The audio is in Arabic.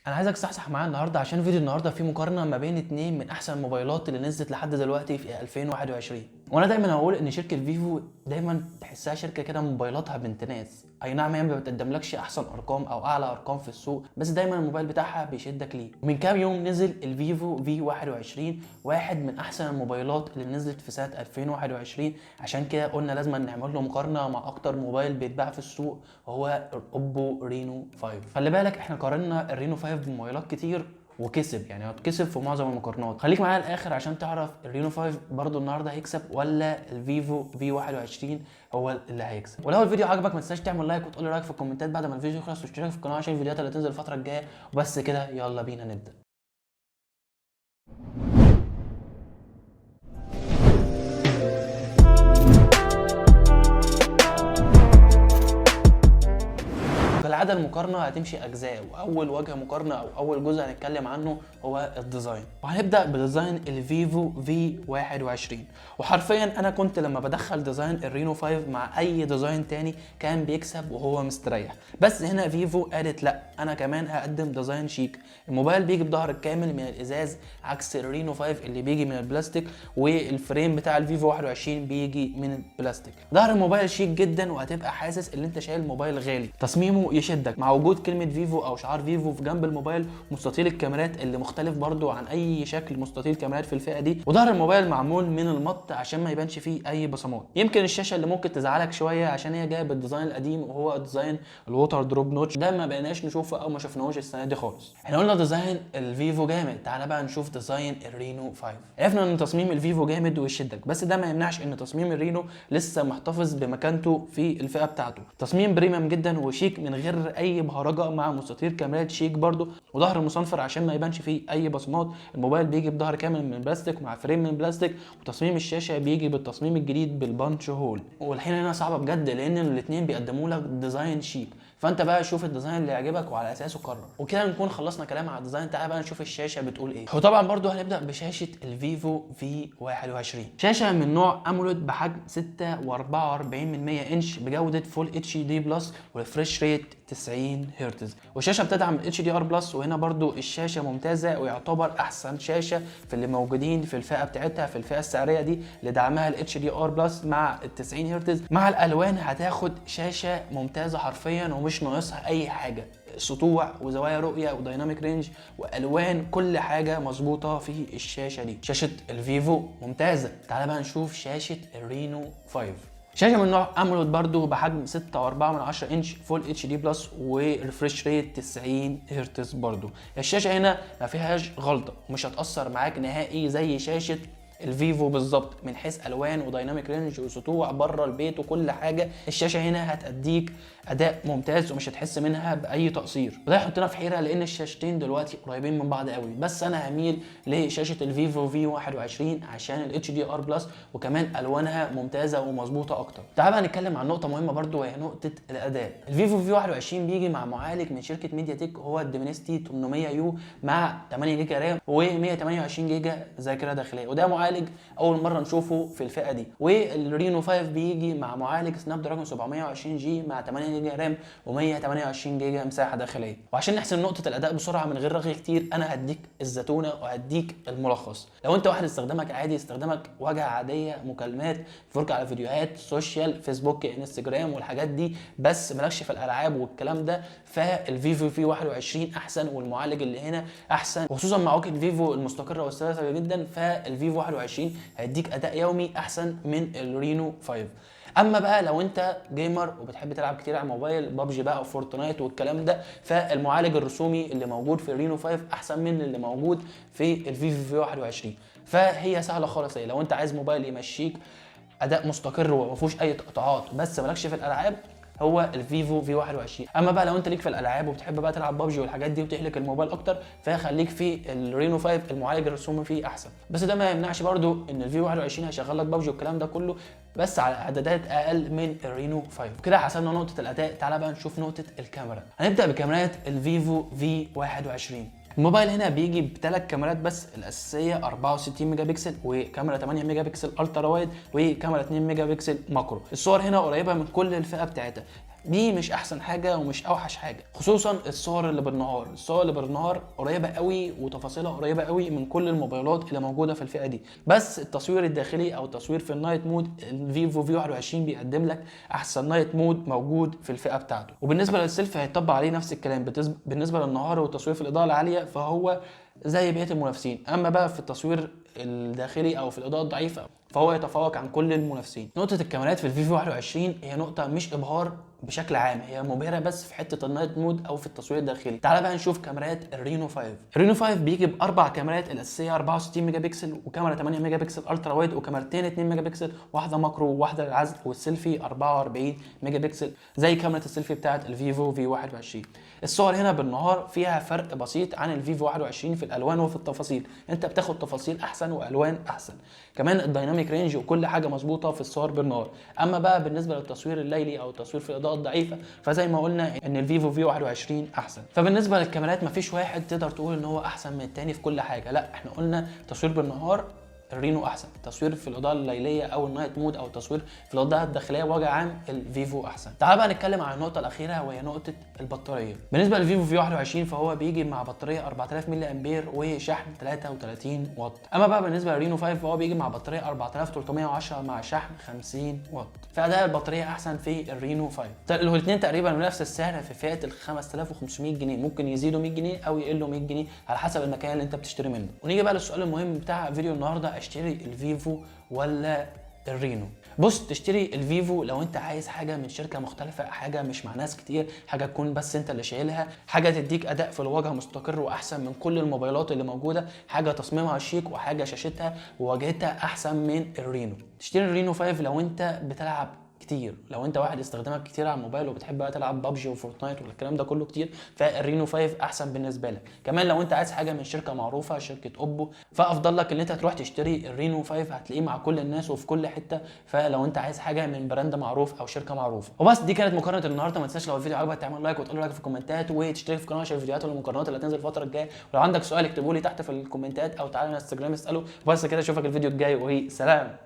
انا عايزك تصحصح معايا النهارده عشان فيديو النهارده فيه مقارنه ما بين اتنين من احسن الموبايلات اللي نزلت لحد دلوقتي في 2021. وانا دايما هقول ان شركه فيفو دايما تحسها شركه كده موبايلاتها بنت ناس. اي نعم هي ما بتقدملكش احسن ارقام او اعلى ارقام في السوق، بس دايما الموبايل بتاعها بيشدك ليه. ومن كام يوم نزل الفيفو في 21، واحد من احسن الموبايلات اللي نزلت في سنه 2021. عشان كده قلنا لازم نعمل له مقارنه مع اكتر موبايل بيتباع في السوق وهو الاوبو رينو 5. خلي بالك احنا قارنا الرينو 5 بموبايلات كتير وكسب، يعني كسب في معظم المقارنات. خليك معايا الاخر عشان تعرف الرينو 5 برضو النهارده هيكسب ولا الفيفو في 21 هو اللي هيكسب. ولو الفيديو عجبك ما تنساش تعمل لايك وتقول لي رايك في الكومنتات بعد ما الفيديو يخلص، واشترك في القناه عشان الفيديوهات اللي تنزل الفتره الجايه. وبس كده، يلا بينا نبدا. كالعاده المقارنه هتمشي اجزاء، واول وجه مقارنه او اول جزء هنتكلم عنه هو الديزاين. وهنبدا بديزاين الفيفو في 21. وحرفيا انا كنت لما بدخل ديزاين الرينو 5 مع اي ديزاين تاني كان بيكسب وهو مستريح، بس هنا فيفو قالت لا، انا كمان هقدم ديزاين شيك. الموبايل بيجي بظهر الكامل من الازاز عكس الرينو 5 اللي بيجي من البلاستيك، والفريم بتاع الفيفو 21 بيجي من البلاستيك. ظهر الموبايل شيك جدا وهتبقى حاسس ان انت شايل موبايل غالي. تصميمه يشدك مع وجود كلمه فيفو او شعار فيفو في جنب الموبايل. مستطيل الكاميرات اللي مختلف برضو عن اي شكل مستطيل كاميرات في الفئه دي. وظهر الموبايل معمول من المط عشان ما يبانش فيه اي بصمات. يمكن الشاشه اللي ممكن تزعلك شويه عشان هي جايه بالديزاين القديم وهو ديزاين الووتر دروب نوتش، ده ما بقيناش نشوفه او ما شفناهوش السنه دي خالص. احنا قلنا ديزاين الفيفو جامد، تعالى بقى نشوف ديزاين الرينو 5. عرفنا ان تصميم الفيفو جامد ويشدك، بس ده ما يمنعش ان تصميم الرينو لسه محتفظ بمكانته في الفئه بتاعته. تصميم بريميوم جدا وشيك من غير اي بهرجه، مع مستطيل كاميرات شيك برضو، وظهر مصنفر عشان ما يبانش فيه اي بصمات. الموبايل بيجي بظهر كامل من بلاستيك مع فريم من بلاستيك، وتصميم الشاشه بيجي بالتصميم الجديد بالبانش هول. والحين هنا صعبه بجد لان الاثنين بيقدموا لك ديزاين شيك، فانت بقى شوف الديزاين اللي يعجبك وعلى اساسه قرر. وكده نكون خلصنا كلام على الديزاين. تعالى بقى نشوف الشاشه بتقول ايه. وطبعا برضو هنبدا بشاشه الفيفو في 21. شاشه من نوع اموليد بحجم 6.44 انش بجوده فول اتش دي بلس وريفريش ريت 90 هرتز. والشاشه بتدعم الاتش دي ار بلس، وهنا برضو الشاشه ممتازه ويعتبر احسن شاشه في اللي موجودين في الفئه بتاعتها، في الفئه السعريه دي اللي دعمها الاتش دي ار بلس مع ال 90 هرتز. مع الالوان هتاخد شاشه ممتازه حرفيا ومش ناقصها اي حاجه. سطوع وزوايا رؤيه ودايناميك رينج والوان، كل حاجه مظبوطه في الشاشه دي. شاشه الفيفو ممتازه. تعال بقى نشوف شاشه الرينو 5. شاشه من نوع اموليد برضو بحجم 6.4 انش فول اتش دي بلس وريفريش ريت 90 هرتز. برضو الشاشه هنا ما فيهاش غلطه ومش هتاثر معاك نهائي زي شاشه الفيفو بالظبط، من حيث الوان ودايناميك رينج وسطوع بره البيت وكل حاجه. الشاشه هنا هتديك اداء ممتاز ومش هتحس منها باي تقصير، وده يحطنا في حيره لان الشاشتين دلوقتي قريبين من بعض قوي. بس انا هميل لشاشه الفيفو في 21 عشان الاتش دي ار بلس وكمان الوانها ممتازه ومظبوطه اكتر. تعال بقى نتكلم عن نقطه مهمه برضو وهي نقطه الاداء. الفيفو في 21 بيجي مع معالج من شركه ميديا تك هو الديمنستي 800 يو مع 8 جيجا رام و128 جيجا ذاكره داخليه، وده معالج اول مره نشوفه في الفئه دي. والرينو 5 بيجي مع معالج سناب دراجون 720 جي مع 8 جيجا رام و128 جيجا مساحه داخليه. وعشان نحسن نقطه الاداء بسرعه من غير رغي كتير، انا هديك الزتونه وهديك الملخص. لو انت واحد استخدامك عادي، استخدامك واجهه عاديه، مكالمات، فرجه على فيديوهات سوشيال، فيسبوك، انستجرام والحاجات دي، بس مالكش في الالعاب والكلام ده، فالفيفو في 21 احسن، والمعالج اللي هنا احسن، وخصوصا مع واجهه فيفو المستقره والسلسه جدا، فالفيفو 21 هيديك اداء يومي احسن من الرينو 5. اما بقى لو انت جيمر وبتحب تلعب كتير على الموبايل، بابجي بقى وفورتنايت والكلام ده، فالمعالج الرسومي اللي موجود في الرينو 5 احسن من اللي موجود في الفيفو في 21. فهي سهله خالص. لو انت عايز موبايل يمشيك اداء مستقر وما فيهوش اي تقطعات بس مالكش في الالعاب، هو الفيفو في 21. اما بقى لو انت ليك في الالعاب وبتحب بقى تلعب بابجي والحاجات دي وتهلك الموبايل اكتر، فخليك في الرينو 5، المعالج الرسومي فيه احسن. بس ده ما يمنعش برضو ان الفيفو 21 هيشغل لك بابجي والكلام ده كله، بس على اعدادات اقل من الرينو 5. كده حسبنا نقطه الاداء. تعالى بقى نشوف نقطه الكاميرا. هنبدا بكاميرات الفيفو في 21. الموبايل هنا بيجي بثلاث كاميرات بس الاساسيه، 64 ميجا بكسل وكاميرا 8 ميجا بكسل الترا وايد وكاميرا 2 ميجا بكسل ماكرو. الصور هنا قريبه من كل الفئه بتاعتها. دي مش احسن حاجه ومش اوحش حاجه، خصوصا الصور اللي بالنهار. الصور اللي بالنهار قريبه قوي وتفاصيلها قريبه قوي من كل الموبايلات اللي موجوده في الفئه دي، بس التصوير الداخلي او التصوير في النايت مود الفيفو في 21 بيقدم لك احسن نايت مود موجود في الفئه بتاعته. وبالنسبه للسيلفي هيطبق عليه نفس الكلام. بالنسبه للنهار والتصوير في الاضاءه العاليه فهو زي بقيه المنافسين، اما بقى في التصوير الداخلي او في الاضاءه الضعيفه فهو يتفوق عن كل المنافسين. نقطه الكاميرات في الفيفو 21 هي نقطه مش ابهار بشكل عام، هي مبهره بس في حته النايت مود او في التصوير الداخلي. تعال بقى نشوف كاميرات الرينو 5. الرينو 5 بيجي باربع كاميرات الاساسيه 64 ميجا بكسل وكاميرا 8 ميجا بكسل الترا وايد وكاميرتين 2 ميجا بكسل، واحده ماكرو وواحده للعزل، والسيلفي 44 ميجا بكسل زي كاميرا السيلفي بتاعه الفيفو في 21. الصور هنا بالنهار فيها فرق بسيط عن الفيفو 21 في الالوان وفي التفاصيل، انت بتاخد تفاصيل احسن والوان احسن، كمان الدايناميك رينج وكل حاجه مظبوطه في الصور بالنهار. اما بقى بالنسبه للتصوير الليلي او التصوير في الاضاءه الضعيفه فزي ما قلنا ان الفيفو في 21 احسن. فبالنسبه للكاميرات مفيش واحد تقدر تقول ان هو احسن من التاني في كل حاجه، لا احنا قلنا تصوير بالنهار الرينو احسن، تصوير في الاضاءه الليليه او النايت مود او تصوير في الاضاءه الداخليه بوجه عام الفيفو احسن. تعال بقى نتكلم عن النقطه الاخيره وهي نقطه البطاريه. بالنسبه للفيفو في 21 فهو بيجي مع بطاريه 4000 ملي امبير وشحن 33 واط. اما بقى بالنسبه للرينو 5 فهو بيجي مع بطاريه 4310 مع شحن 50 واط. فاداء البطاريه احسن في الرينو 5. الاثنين تقريبا بنفس السعر في فئه ال 5500 جنيه، ممكن يزيدوا 100 جنيه او يقلوا 100 جنيه على حسب المكان اللي انت بتشتري منه. ونيجي بقى للسؤال المهم بتاع فيديو النهارده، اشتري الفيفو ولا الرينو؟ بص، تشتري الفيفو لو انت عايز حاجه من شركه مختلفه، حاجه مش مع ناس كتير، حاجه تكون بس انت اللي شايلها، حاجه تديك اداء في الواجهه مستقر واحسن من كل الموبايلات اللي موجوده، حاجه تصميمها شيك وحاجه شاشتها وواجهتها احسن من الرينو. تشتري الرينو 5 لو انت بتلعب كتير، لو انت واحد استخدامك كتير على الموبايل وبتحب بقى تلعب بابجي وفورتنايت والكلام ده كله كتير، فالرينو 5 احسن بالنسبه لك. كمان لو انت عايز حاجه من شركه معروفه شركه اوبو فافضل لك ان انت تروح تشتري الرينو 5، هتلاقيه مع كل الناس وفي كل حته، فلو انت عايز حاجه من براند معروف او شركه معروفه. وبس دي كانت مقارنه النهارده. ما تنساش لو الفيديو عجبك تعمل لايك وتقول رايك في الكومنتات وتشترك في القناه عشان الفيديوهات والمقارنات اللي هتنزل الفتره الجايه. ولو عندك سؤال اكتبه لي تحت في الكومنتات او تعالى على الانستجرام اساله. وبس كده اشوفك الفيديو الجاي وسلام.